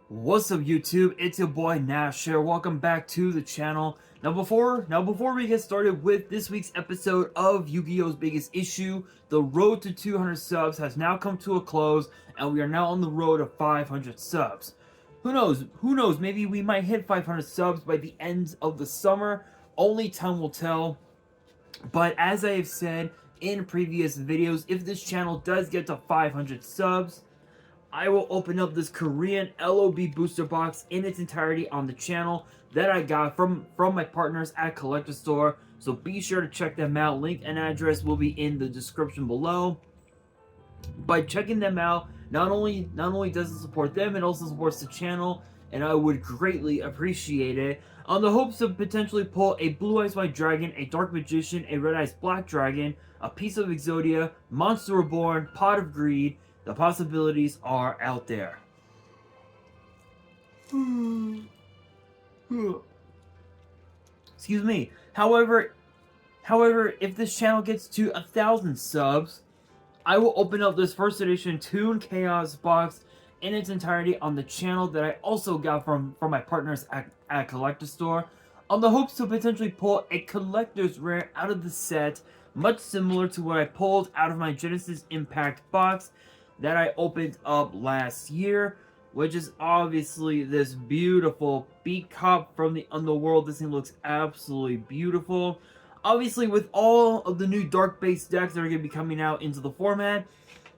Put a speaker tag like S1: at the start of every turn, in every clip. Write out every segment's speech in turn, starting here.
S1: What's up, YouTube? It's your boy Nash here. Welcome back to the channel. Now before we get started with this week's episode of Yu-Gi-Oh's Biggest Issue, the road to 200 subs has now come to a close, and we are now on the road to 500 subs. Who knows, maybe we might hit 500 subs by the end of the summer. Only time will tell. But as I have said in previous videos, if this channel does get to 500 subs, I will open up this Korean LOB booster box in its entirety on the channel that I got from my partners at Collector Store. So be sure to check them out. Link and address will be in the description below. By checking them out, not only does it support them, it also supports the channel, and I would greatly appreciate it. On the hopes of potentially pull a Blue Eyes White Dragon, a Dark Magician, a Red Eyes Black Dragon, a Piece of Exodia, Monster Reborn, Pot of Greed. The possibilities are out there. Excuse me. However, if this channel gets to 1,000 subs, I will open up this first edition Toon Chaos box in its entirety on the channel that I also got from my partners at Collector Store, on the hopes to potentially pull a collector's rare out of the set, much similar to what I pulled out of my Genesis Impact box that I opened up last year, which is obviously this beautiful Beat Cop from the Underworld. This thing looks absolutely beautiful. Obviously, with all of the new dark-based decks that are going to be coming out into the format,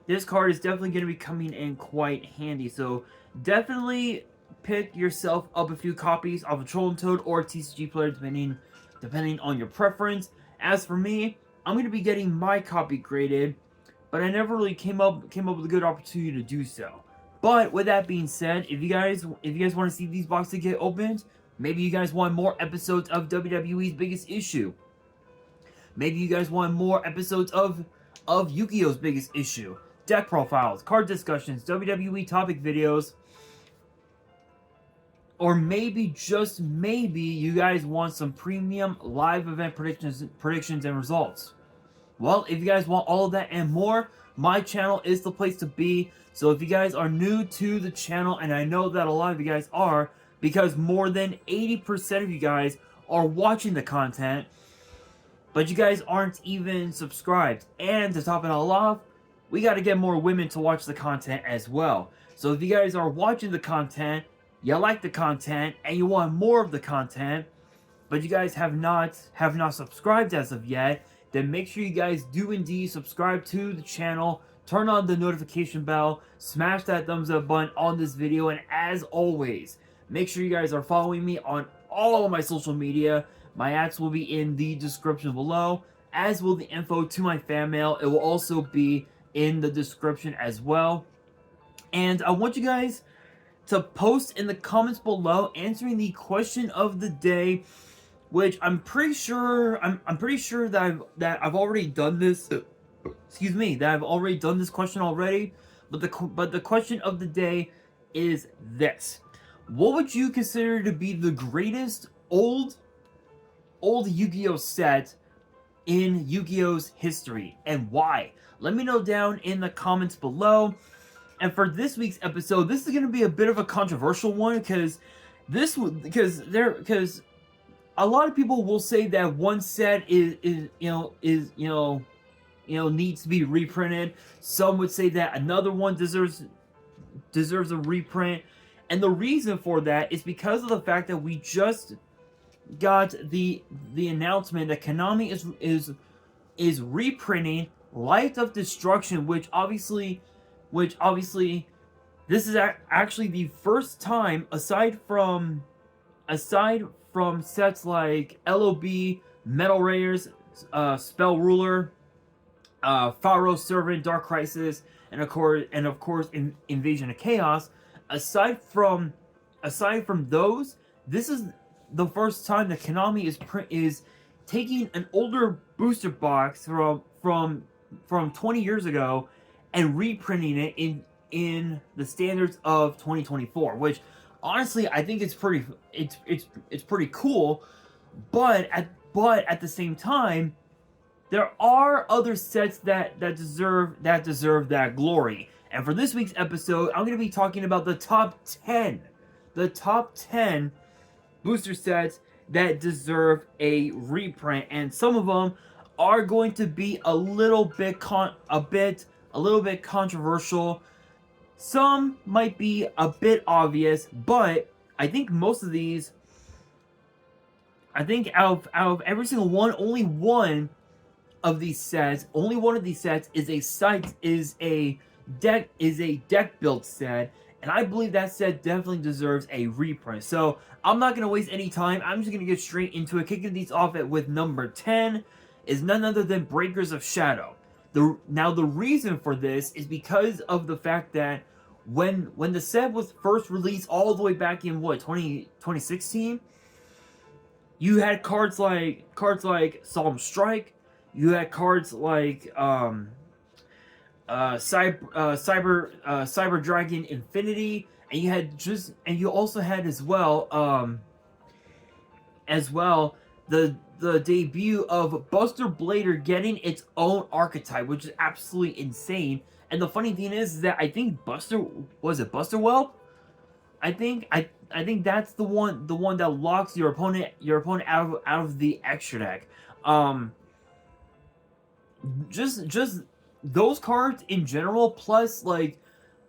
S1: this card is definitely going to be coming in quite handy. So definitely pick yourself up a few copies of a Troll and Toad or TCG player, depending on your preference. As for me, I'm going to be getting my copy graded, but I never really came up with a good opportunity to do so. But with that being said, if you guys want to see these boxes get opened, maybe you guys want more episodes of WWE's Biggest Issue. Maybe you guys want more episodes of Yu-Gi-Oh's Biggest Issue, deck profiles, card discussions, WWE topic videos, or maybe, just maybe, you guys want some premium live event predictions and results. Well, if you guys want all of that and more, my channel is the place to be. So if you guys are new to the channel, and I know that a lot of you guys are, because more than 80% of you guys are watching the content, but you guys aren't even subscribed. And to top it all off, we got to get more women to watch the content as well. So if you guys are watching the content, you like the content, and you want more of the content, but you guys have not subscribed as of yet, then make sure you guys do indeed subscribe to the channel, turn on the notification bell, smash that thumbs up button on this video, and as always, make sure you guys are following me on all of my social media. My ads will be in the description below, as will the info to my fan mail. It will also be in the description as well. And I want you guys to post in the comments below answering the question of the day, which I'm pretty sure that I've already done this. Excuse me, that I've already done this question already. But the question of the day is this: what would you consider to be the greatest old Yu-Gi-Oh set in Yu-Gi-Oh's history, and why? Let me know down in the comments below. And for this week's episode, this is going to be a bit of a controversial one, because a lot of people will say that one set needs to be reprinted. Some would say that another one deserves a reprint. And the reason for that is because of the fact that we just got the announcement that Konami is reprinting Light of Destruction, which obviously this is actually the first time, aside from sets like LOB, Metal Raiders, Spell Ruler, Pharaoh Servant, Dark Crisis, and of course Invasion of Chaos. Aside from those, this is the first time that Konami is taking an older booster box from 20 years ago and reprinting it in the standards of 2024, which honestly I think it's pretty cool. But at the same time, there are other sets that deserve that glory. And for this week's episode, I'm going to be talking about the top 10 10 booster sets that deserve a reprint, and some of them are going to be a little bit controversial. Some might be a bit obvious, but I think most of these, I think out of every single one, only one of these sets is a deck build set, and I believe that set definitely deserves a reprint. So I'm not gonna waste any time. I'm just gonna get straight into it. Kicking these off with number 10 is none other than Breakers of Shadow. The reason for this is because of the fact that when the set was first released all the way back in 2016, you had cards like Solemn Strike. You had cards like Cyber Dragon Infinity, and you also had as well the debut of Buster Blader getting its own archetype, which is absolutely insane. And the funny thing is that I think Buster Whelp? I think that's the one that locks your opponent out of the extra deck. Just those cards in general, plus like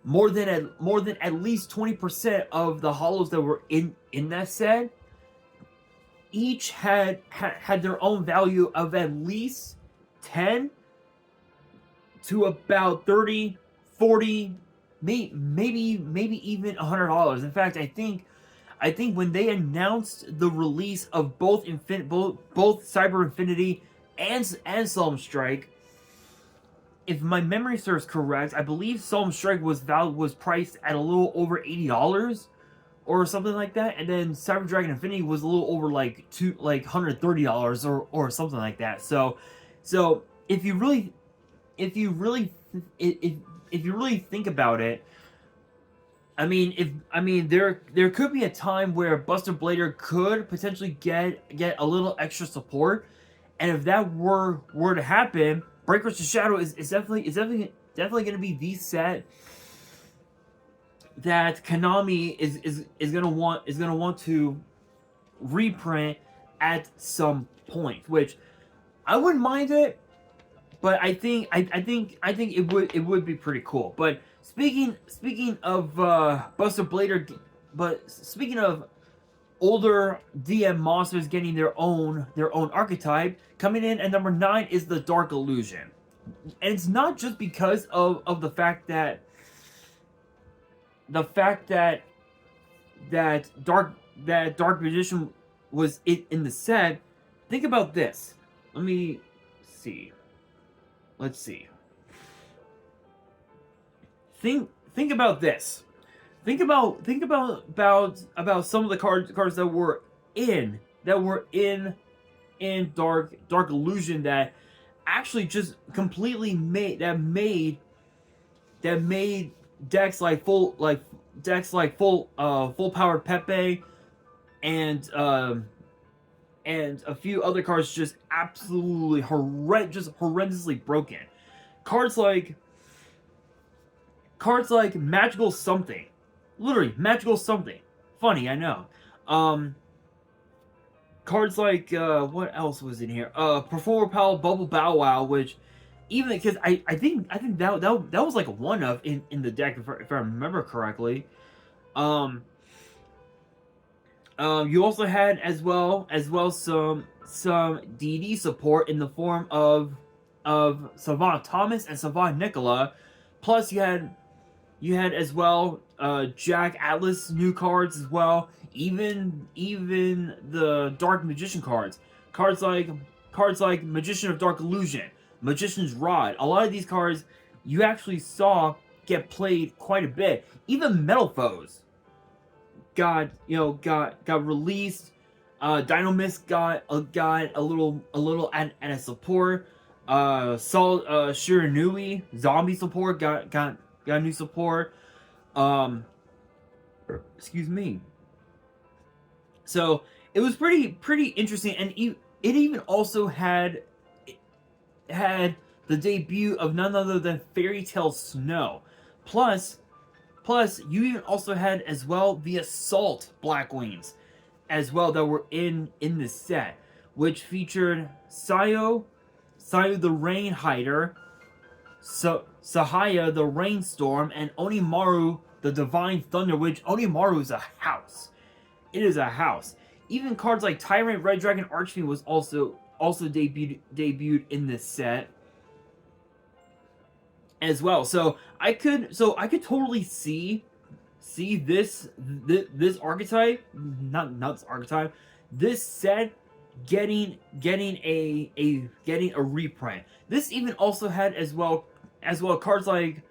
S1: more than at least 20% of the holos that were in that set, each had their own value of at least 10 to about 30, 40, maybe even $100. In fact, I think when they announced the release of both Cyber Infinity and Solemn Strike, if my memory serves correct, I believe Solemn Strike was priced at a little over $80 or something like that, and then Cyber Dragon Infinity was a little over like $130 or something like that. So if you really think about it, I mean there could be a time where Buster Blader could potentially get a little extra support, and if that were to happen, Breakers of Shadow is definitely going to be the set that Konami is going to want to reprint at some point, which I wouldn't mind it, but I think it would be pretty cool. But speaking of Buster Blader, but speaking of older DM monsters getting their own archetype, coming in at number 9 is the Dark Illusion. And it's not just because of the fact that Dark Magician was in the set. Think about this. Let's see. Think about this. Think about some of the cards that were in Dark Illusion that actually just completely made decks like full powered Pepe and a few other cards just absolutely horrendously broken. Cards like Magical Something. Literally, Magical Something. Funny, I know. Cards like, what else was in here? Performer Pal, Bubble Bow Wow, which, even, because I think that was like a one-of in the deck, if I remember correctly. You also had as well some DD support in the form of Savant Thomas and Savant Nicola. Plus you had as well Jack Atlas new cards as well. Even the Dark Magician cards like Magician of Dark Illusion, Magician's Rod. A lot of these cards you actually saw get played quite a bit. Even Metal Foes got released. Dynamist got a little and a support. Shiranui zombie support got new support. Excuse me. So it was pretty interesting, and it even also had the debut of none other than Fairy Tale Snow. Plus Plus, you even also had as well the Assault Blackwings as well that were in this set, which featured Sayo the Rain Hider, Sahaya the Rainstorm, and Onimaru the Divine Thunder, which Onimaru is a house. It is a house. Even cards like Tyrant, Red Dragon, Archfiend was also debuted in this set as well. So I could totally see this archetype, not this archetype, this set getting a reprint. This even also had as well cards like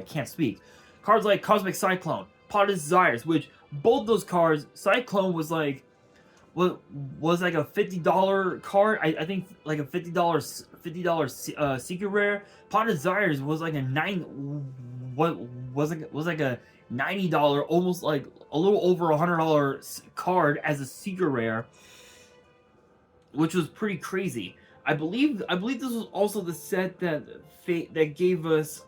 S1: can't speak. Cards like Cosmic Cyclone, Pot of Desires, which both those cards, Cyclone was like a $50 card. I think like a $50 secret rare. Pot of Desires was like a $90, almost like a little over $100 card as a secret rare, which was pretty crazy. I believe this was also the set that gave us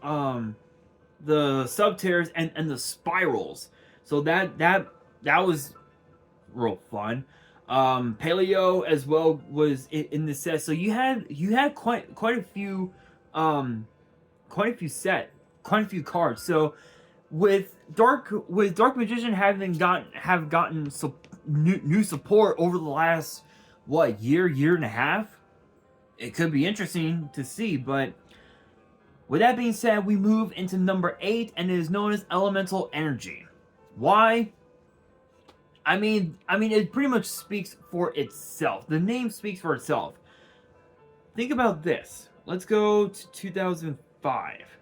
S1: the Subterrors and the Spirals. So that was real fun. Paleo as well was in the set. So you had quite a few cards. So with Dark Magician having gotten new support over the last year and a half, it could be interesting to see. But with that being said, we move into number 8, and it is known as Elemental Energy. Why? I mean, it pretty much speaks for itself. The name speaks for itself. Think about this. Let's go to 2005.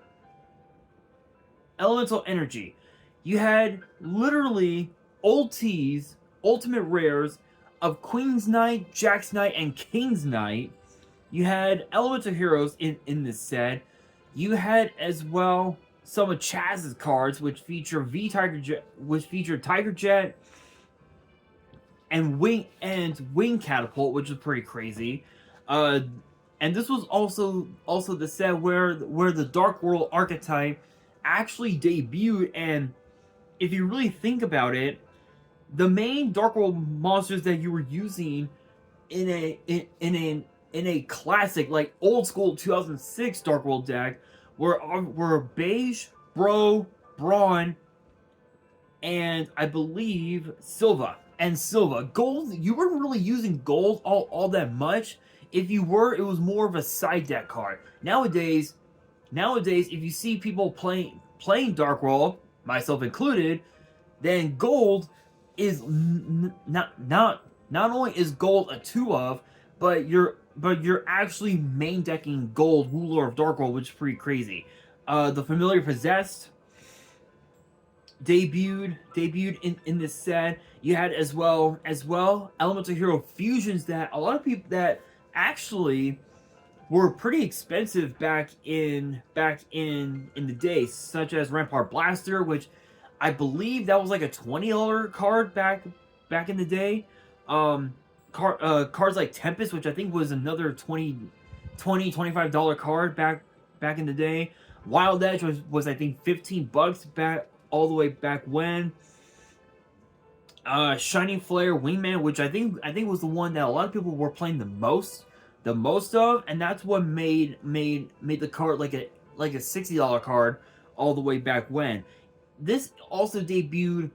S1: Elemental Energy. You had literally ultimate rares of Queen's Knight, Jack's Knight, and King's Knight. You had Elemental Heroes in this set. You had as well some of Chaz's cards, which feature Tiger Jet and Wing Catapult, which is pretty crazy. And this was also the set where the Dark World archetype actually debuted. And if you really think about it, the main Dark World monsters that you were using in a classic, like old school 2006 Dark World deck were Beige, Bro, Brawn, and I believe Silva. Gold, you weren't really using gold all that much. If you were, it was more of a side deck card. Nowadays, if you see people playing Dark World, myself included, then gold is not only is gold a 2 of, but you're actually main decking gold Ruler of Dark World, which is pretty crazy. The Familiar Possessed debuted in this set. You had as well Elemental Hero fusions that a lot of people that actually were pretty expensive back in the day, such as Rampart Blaster, which I believe that was like a $20 card back in the day. Cards like Tempest, which I think was another $25 card back in the day. Wild Edge was I think $15 back all the way back when. Shining Flare Wingman, which I think was the one that a lot of people were playing the most of, and that's what made the card like a $60 card all the way back when. This also debuted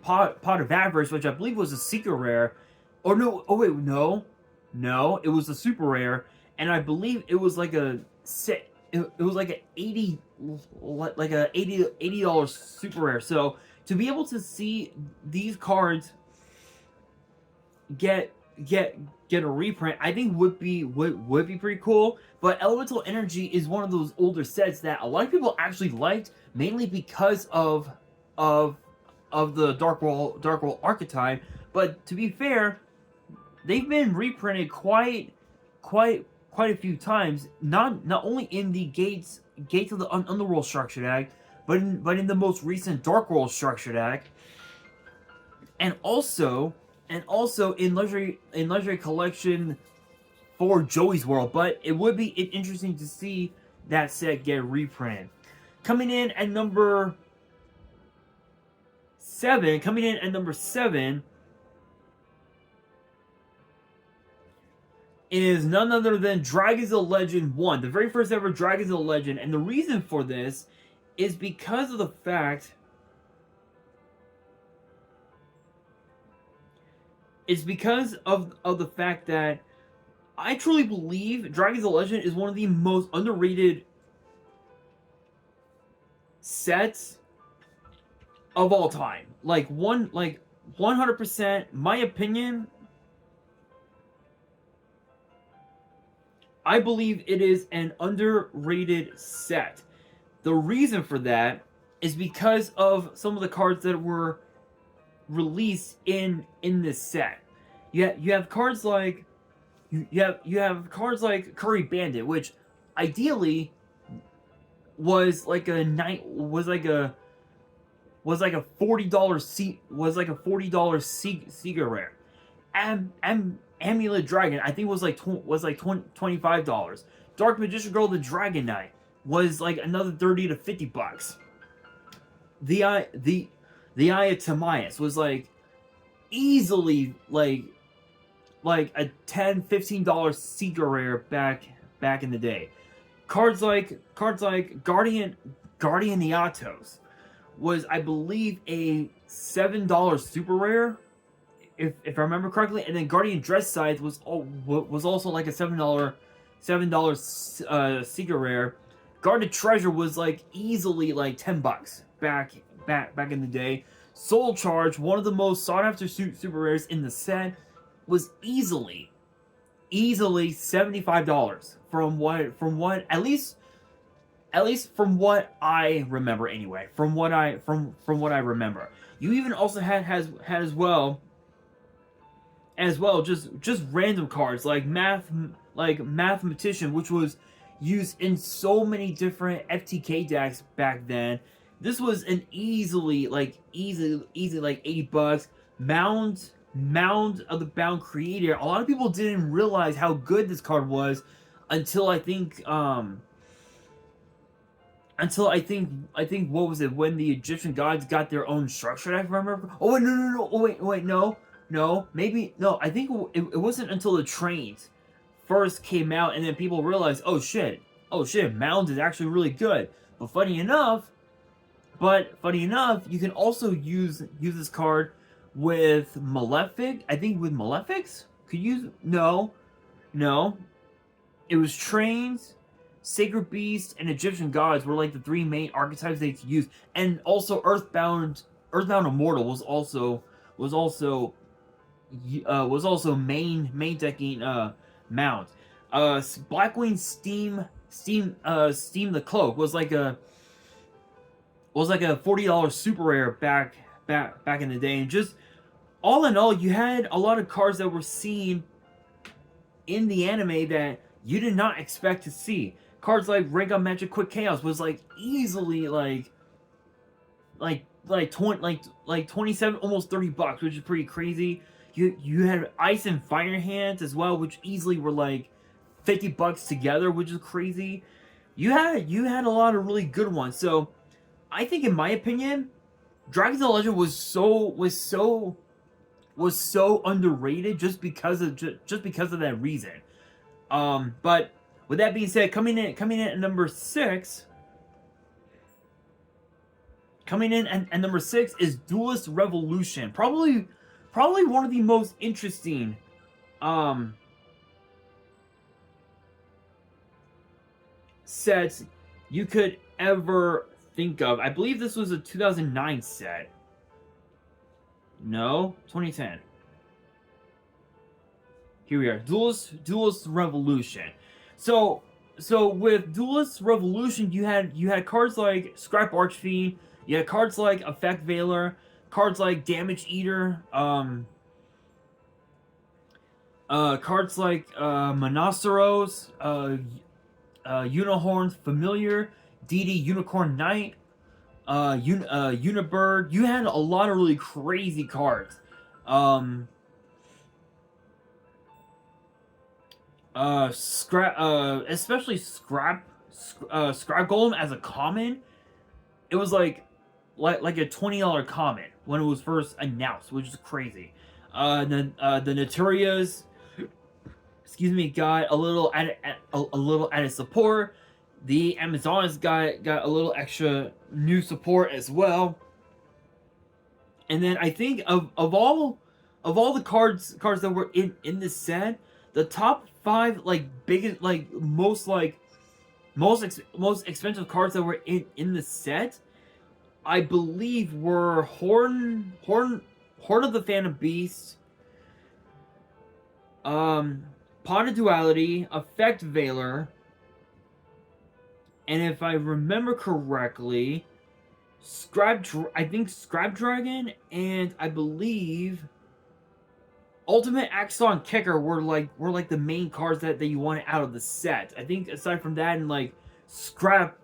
S1: Pot of Avarice, which I believe was a secret rare. Or no, oh wait, no, it was a super rare, and I believe it was like a set. It was like a $80 super rare. So to be able to see these cards get a reprint, I think would be pretty cool. But Elemental Energy is one of those older sets that a lot of people actually liked, mainly because of the Dark World archetype. But to be fair, they've been reprinted quite a few times, not only in the Gates of the Underworld structure deck, but in the most recent Dark World structure deck, and also in Legendary Collection for Joey's World. But it would be interesting to see that set get reprinted. Coming in at number 7, is none other than Dragons of Legend 1, the very first ever Dragons of Legend, and the reason for this is because of the fact that I truly believe Dragons of Legend is one of the most underrated sets of all time. Like 100%, my opinion, I believe it is an underrated set. The reason for that is because of some of the cards that were released in this set. You have cards like you have cards like Curry Bandit, which ideally was like a $40 Sega rare. Amulet Dragon, I think was like $25. Dark Magician Girl the Dragon Knight was like another $30 to $50. The Eye of Timaeus was like easily like a $10, $15 Sega rare back in the day. Cards like Guardian Eatos was, I believe, a $7 super rare, if I remember correctly, and then Guardian Dress Scythe was also like a $7 Sega rare. Guarded Treasure was like easily like $10 back in the day. Soul Charge, one of the most sought after super rares in the set, was easily $75 from what at least from what I remember anyway. From what I remember. You even also had as well just random cards like Mathematician, which was used in so many different FTK decks back then. This was an easily like $80. Mound of the Bound Creator. A lot of people didn't realize how good this card was until I think what was it, when the Egyptian gods got their own structure, if I remember. Oh wait, no. Oh wait, no. Maybe no. I think it wasn't until the trains first came out, and then people realized, oh shit, Mound is actually really good. But funny enough, you can also use this card with Malefic. I think with Malefics? Could use... No. It was Trains, Sacred Beast, and Egyptian Gods were like the 3 main archetypes they could use. And also Earthbound Immortal was also main decking Mount. Blackwing Steam the Cloak was like a $40 super rare back in the day. And just all in all, you had a lot of cards that were seen in the anime that you did not expect to see. Cards like Ring Up Magic Quick Chaos was like easily like 27, almost $30, which is pretty crazy. You had Ice and Fire Hands as well, which easily were like $50 together, which is crazy. You had a lot of really good ones. So I think, in my opinion, Dragons of Legend was so underrated just because of that reason. But with that being said, coming in at number 6. Coming in at number 6 is Duelist Revolution. Probably one of the most interesting sets you could ever think of. I believe this was a 2009 set. No, 2010. Here we are. Duelist Revolution. So with Duelist Revolution, you had cards like Scrap Archfiend, you had cards like Effect Veiler, cards like Damage Eater, cards like Monoceros, Unihorn Familiar, DD Unicorn Knight, Unibird. You had a lot of really crazy cards. Especially Scrap Scrap Golem as a common, it was like a $20 common when it was first announced, which is crazy. The Naturias, excuse me, got a little added support. The Amazonas got a little extra new support as well. And then I think of all the cards that were in this set, the top 5 biggest most expensive cards that were in the set, I believe, were Horn of the Phantom Beast, Pot of Duality, Effect Veiler, and if I remember correctly, I think Scrap Dragon, and I believe Ultimate Axon Kicker were the main cards that you wanted out of the set. I think aside from that and Scrap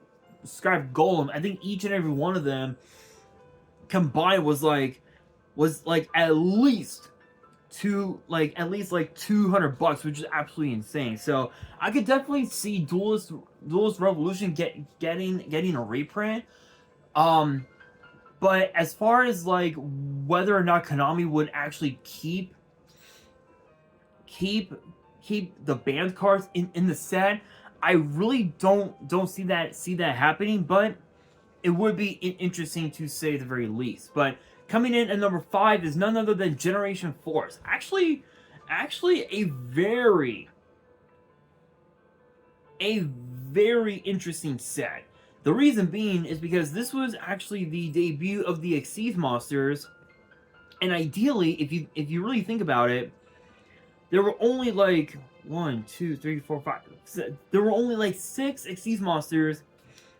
S1: Golem, I think each and every one of them combined was at least $200, which is absolutely insane. So I could definitely see Duelist Revolution getting a reprint. But as far as whether or not Konami would actually keep the banned cards in the set, I really don't see that happening. But it would be interesting to say the very least. But coming in at number 5 is none other than Generation Force. Actually a very interesting set. The reason being is because this was actually the debut of the Xyz monsters, and ideally, if you really think about it, there were only 1, 2, 3, 4, 5. There were only 6 Xyz monsters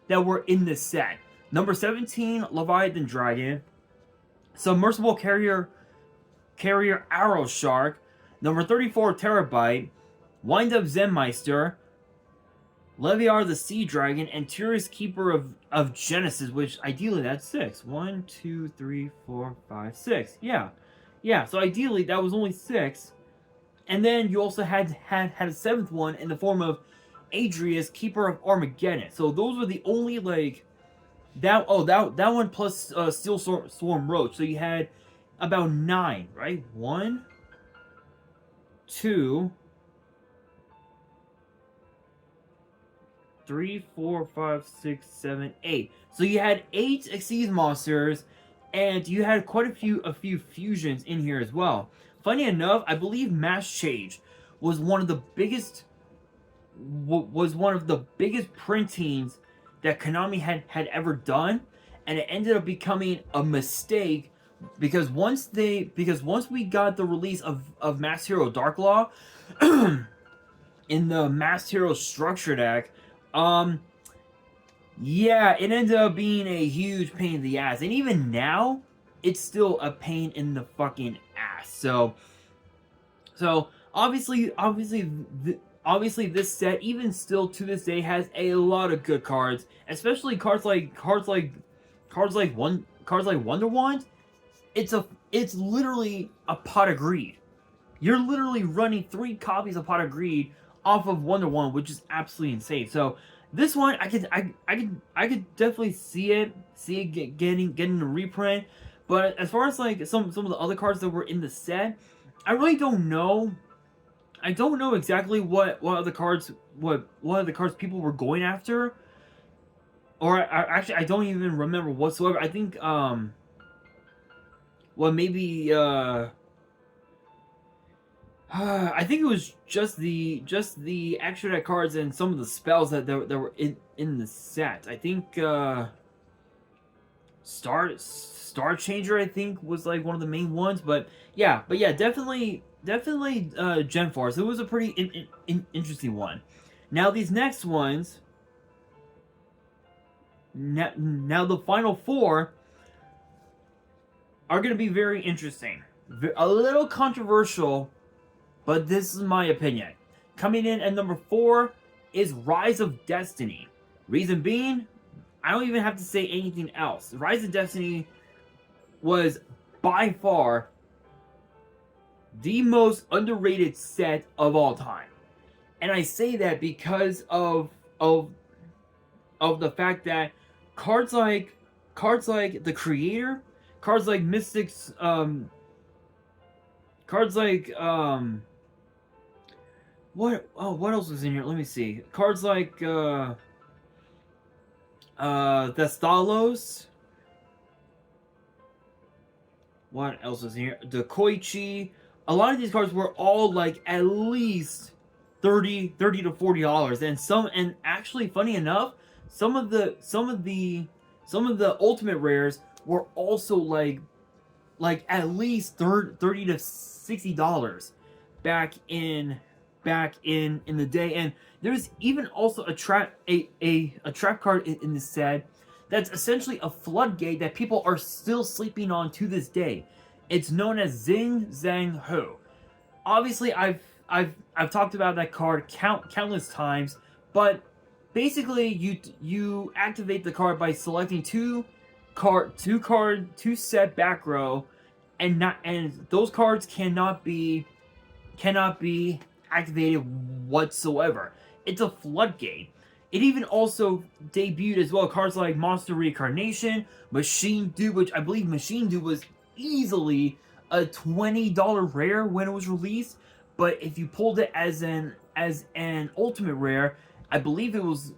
S1: that were in this set. Number 17, Leviathan Dragon. Submersible Carrier Arrow Shark. Number 34, Terabyte. Wind Up Zenmeister. Leviar the Sea Dragon, and Tyrus Keeper of Genesis, which ideally that's 6. 1, 2, 3, 4, 5, 6. Yeah. So ideally that was only 6. And then you also had a 7th one in the form of Adrius, Keeper of Armageddon. So those were the only that one plus Steel Swarm Roach. So you had about 9, right? 1, 2, 3, 4, 5, 6, 7, 8. So you had 8 Xyz monsters, and you had quite a few fusions in here as well. Funny enough, I believe Mass Change was one of the biggest printings that Konami had ever done, and it ended up becoming a mistake because once we got the release of Mass Hero Dark Law in the Mass Hero Structure deck, yeah, it ended up being a huge pain in the ass, and even now, it's still a pain in the fucking ass. So obviously, this set, even still to this day, has a lot of good cards, especially cards like Wonder Wand. It's literally a Pot of Greed. You're literally running 3 copies of Pot of Greed off of Wonder Wand, which is absolutely insane. So this one, I could definitely see it getting a reprint. But as far as some of the other cards that were in the set, I really don't know. I don't know exactly what other cards people were going after, or actually I don't even remember whatsoever. I think maybe I think it was just the extra deck cards and some of the spells that were in the set. I think Star Changer, I think, was one of the main ones. But yeah, definitely Gen Force. It was a pretty interesting one. Now these next ones, now the final 4 are going to be very interesting, a little controversial, but this is my opinion. Coming in at number 4 is Rise of Destiny. Reason being, I don't even have to say anything else. Rise of Destiny was by far the most underrated set of all time. And I say that because of of the fact that cards like the Creator, cards like Mystics, cards like what else was in here? Let me see. Cards like the Stalos. What else was in here? The Koichi. A lot of these cards were all like at least $30 to $40, and actually, funny enough, some of the ultimate rares were also like at least $30 to $60 back in the day. And there's even also a trap card in this set that's essentially a floodgate that people are still sleeping on to this day. It's known as Zing Zang Ho. Obviously, I've talked about that card countless times, but basically you activate the card by selecting two set back row, and those cards cannot be activated whatsoever. It's a floodgate. It even also debuted as well cards like Monster Reincarnation, Machine Dude, which I believe Machine Dude was easily a $20 rare when it was released, but if you pulled it as an ultimate rare, I believe it was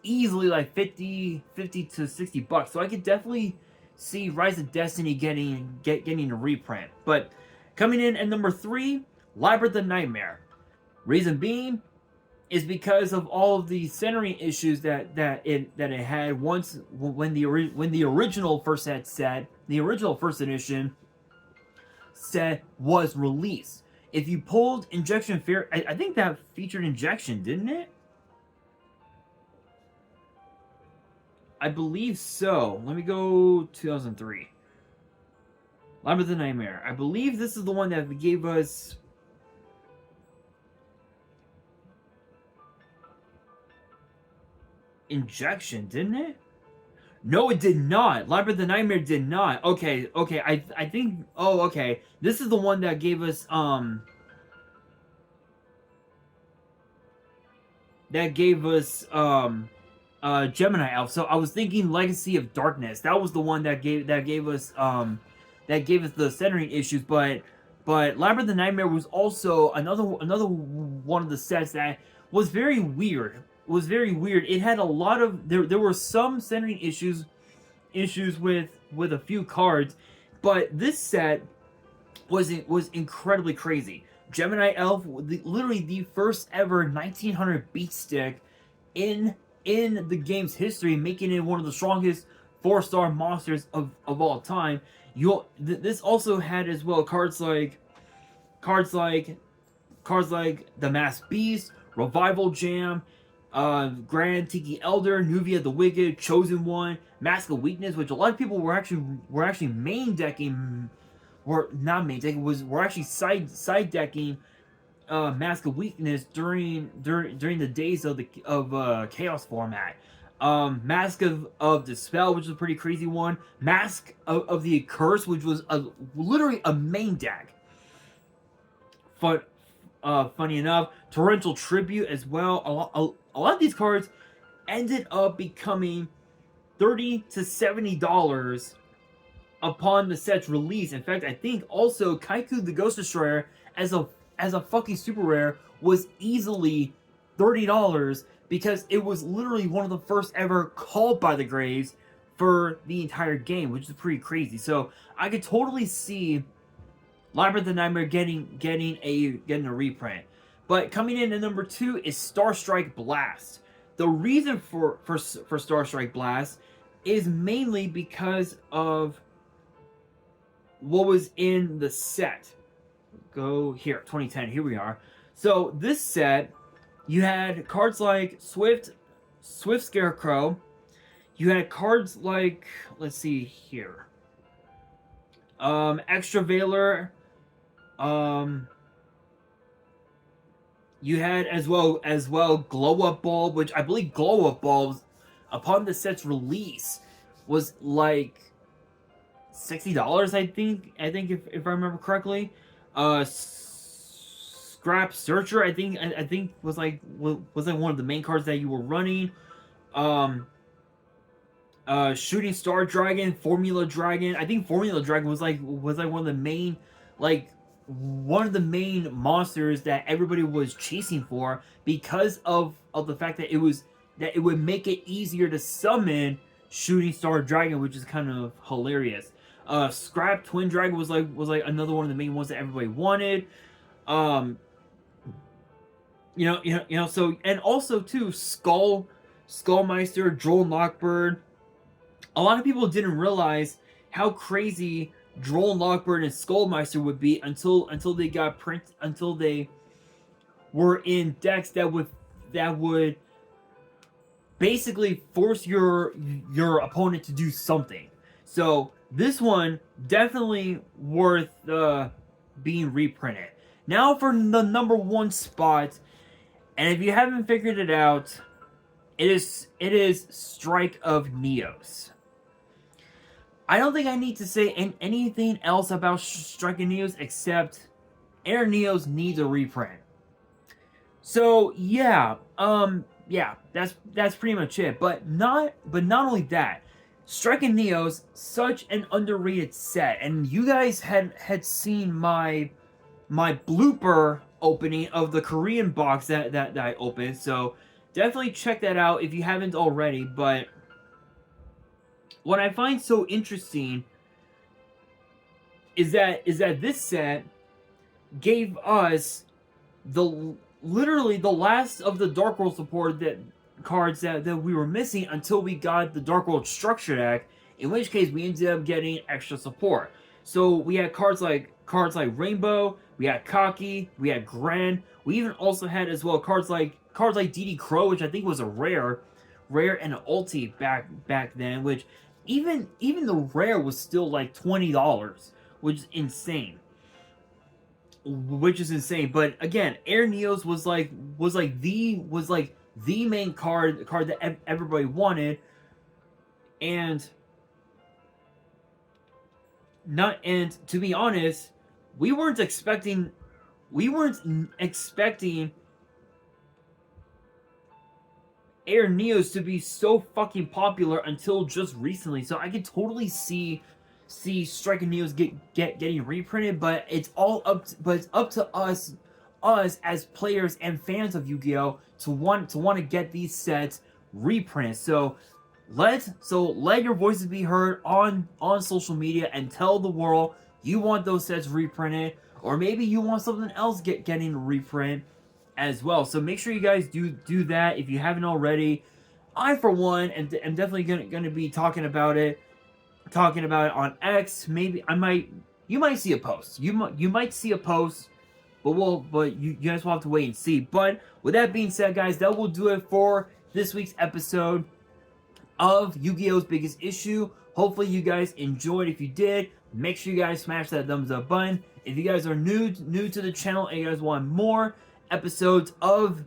S1: easily like 50 to $60. So I could definitely see Rise of Destiny getting a reprint. But coming in at number 3, Labyrinth of Nightmare. Reason being is because of all of the centering issues that it had when the original first edition set was released. If you pulled Injection Fear, I think that featured Injection, didn't it? I believe so. Let me go 2003. Labyrinth of Nightmare. I believe this is the one that gave us Injection, didn't it? No, it did not. Labyrinth of Nightmare did not. Okay. I think. Oh, okay. This is the one that gave us Gemini Elf. So I was thinking Legacy of Darkness. That was the one that gave us the centering issues. But Labyrinth of Nightmare was also another one of the sets that was very weird. It had a lot of there were some centering issues with a few cards, but this set was incredibly crazy. Gemini Elf, literally the first ever 1900 beat stick in the game's history, making it one of the strongest 4-star monsters of all time. This also had as well cards like the Masked Beast, Revival Jam, Grand Tiki Elder, Nuvia the Wicked, Chosen One, Mask of Weakness, which a lot of people were actually main decking. Were actually side decking Mask of Weakness during the days of Chaos format. Mask of Dispel, which was a pretty crazy one. Mask of the Curse, which was literally a main deck. Funny enough, Torrential Tribute as well. A lot of these cards ended up becoming $30 to $70 upon the set's release. In fact, I think also Kaiku the Ghost Destroyer as a fucking super rare was easily $30 because it was literally one of the first ever called by the Graves for the entire game, which is pretty crazy. So I could totally see Labyrinth of Nightmare getting a reprint. But coming in at number 2 is Starstrike Blast. The reason for Starstrike Blast is mainly because of what was in the set. Go here, 2010. Here we are. So this set, you had cards like Swift Scarecrow. You had cards like, let's see here, Extra Veiler. You had as well Glow Up Bulb, which I believe Glow Up Bulbs upon the set's release was like $60. I think if I remember correctly. Scrap Searcher, I think was like one of the main cards that you were running. Shooting Star Dragon, Formula Dragon. I think Formula Dragon was like one of the main, like one of the main monsters that everybody was chasing for because of the fact that it would make it easier to summon Shooting Star Dragon, which is kind of hilarious. Scrap Twin Dragon was like another one of the main ones that everybody wanted. So, and also too, Skullmeister, Droll Lockbird. A lot of people didn't realize how crazy Droll Lockbird and Skullmeister would be until they were in decks that would basically force your opponent to do something. So this one definitely worth being reprinted. Now for the number 1 spot, and if you haven't figured it out, it is Strike of Neos. I don't think I need to say anything else about Strike of Neos except Air Neos needs a reprint. So yeah, that's pretty much it. But not only that, Strike of Neos, such an underrated set, and you guys had seen my blooper opening of the Korean box that I opened, so definitely check that out if you haven't already. But what I find so interesting is that this set gave us literally the last of the Dark World support cards that we were missing until we got the Dark World structure deck, in which case we ended up getting extra support. So we had cards like Rainbow, we had Cocky, we had Grand, we even also had as well cards like DD Crow, which I think was a rare and an ulti back then, which even the rare was still like $20, which is insane. But again, Air Neos was like the main card that everybody wanted, and to be honest, we weren't expecting Air Neos to be so fucking popular until just recently. So I could totally see Strike of Neos getting reprinted, but it's up to us as players and fans of Yu-Gi-Oh to want to get these sets reprinted. So let your voices be heard on social media and tell the world you want those sets reprinted, or maybe you want something else getting a reprint as well. So make sure you guys do that if you haven't already. I, for one, am definitely gonna be talking about it on X. Maybe you might see a post. You might see a post, but you guys will have to wait and see. But with that being said, guys, that will do it for this week's episode of Yu-Gi-Oh's Biggest Issue. Hopefully you guys enjoyed. If you did, make sure you guys smash that thumbs up button. If you guys are new to the channel and you guys want more episodes of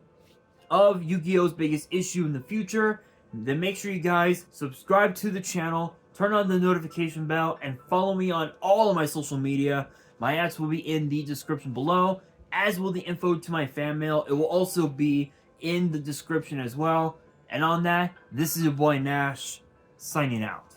S1: Yu-Gi-Oh's Biggest Issue in the future, then make sure you guys subscribe to the channel, turn on the notification bell, and follow me on all of my social media. My ads will be in the description below, as will the info to my fan mail. It will also be in the description as well. And on that, this is your boy Nash, signing out.